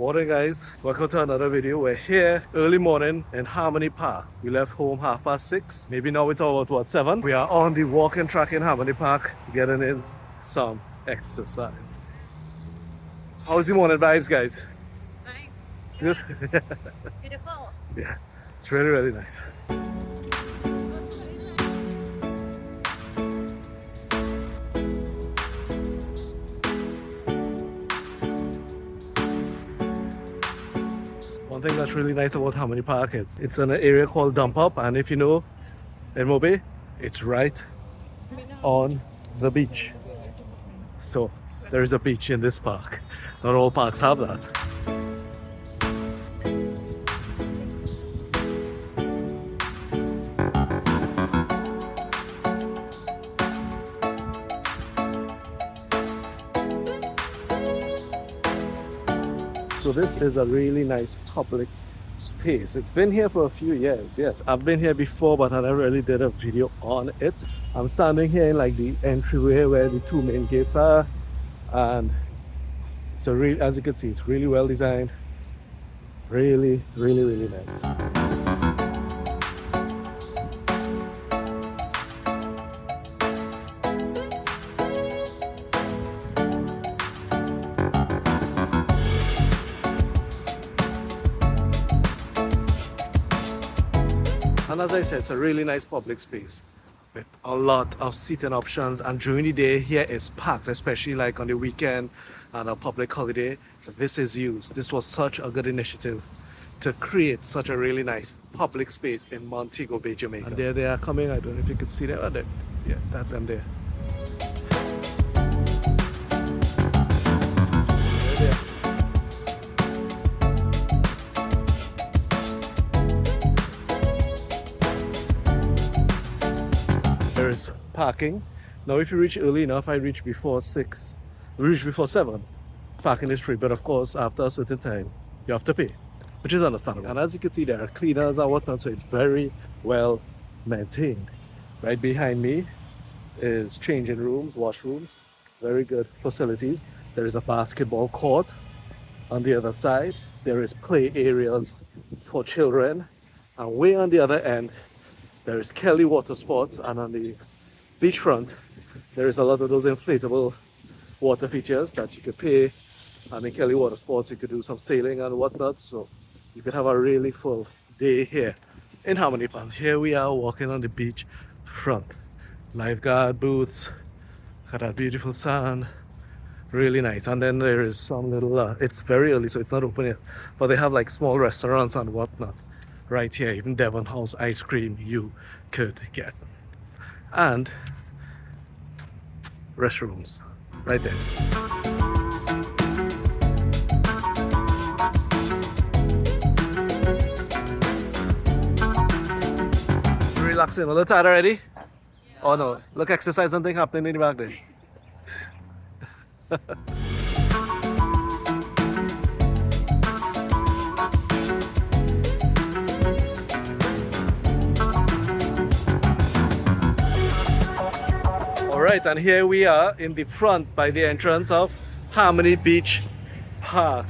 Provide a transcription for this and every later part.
Morning guys, welcome to another video. We're here early morning in Harmony Park. We left home 6:30. Maybe now it's about 7. We are on the walking track in Harmony Park, getting in some exercise. How's the morning vibes, guys? Nice. It's good? Beautiful. Yeah, it's really, really nice. One thing that's really nice about Harmony Park is it's in an area called Dump Up, and if you know in Mobe, it's right on the beach. So there is a beach in this park. Not all parks have that. So this is a really nice public space. It's been here for a few years. Yes, I've been here before, but I never really did a video on it. I'm standing here in like the entryway where the two main gates are, and so really, as you can see, it's really well designed. Really, really, really nice. And as I said, it's a really nice public space with a lot of seating options, and during the day here is packed, especially like on the weekend and a public holiday. This is used. This was such a good initiative to create such a really nice public space in Montego Bay, Jamaica. And there they are coming. I don't know if you can see them. Yeah, that's them there. There is parking. Now if you reach early enough, I reach before 6, we reach before 7. Parking is free, but of course after a certain time you have to pay, which is understandable. And as you can see, there are cleaners and whatnot, so it's very well maintained. Right behind me is changing rooms, washrooms, very good facilities. There is a basketball court on the other side. There is play areas for children, and way on the other end there is Kelly Water Sports, and on the beachfront there is a lot of those inflatable water features that you could pay. And in Kelly Water Sports you could do some sailing and whatnot, so you could have a really full day here in Harmony Park. Here we are walking on the beach front. Lifeguard booths, look at that beautiful sand, really nice. And then there is some little, it's very early so it's not open yet, but they have like small restaurants and whatnot right here. Even Devon House ice cream you could get, and restrooms right there. Relaxing, a little tired already? Yeah. Oh no, look, exercise, something happening in the back there. Alright, and here we are in the front by the entrance of Harmony Beach Park.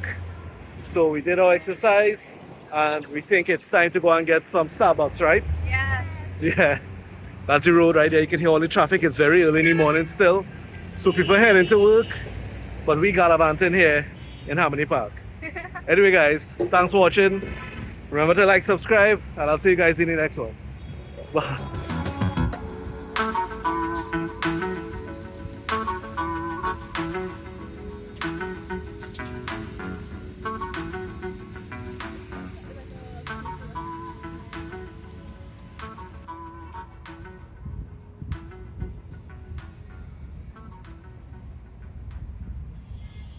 So we did our exercise and we think it's time to go and get some Starbucks, right? Yeah. Yeah, that's the road right there. You can hear all the traffic. It's very early in the morning still, so people are heading to work, but we gallivanting here in Harmony Park. Anyway guys, thanks for watching. Remember to like, subscribe, and I'll see you guys in the next one. Bye.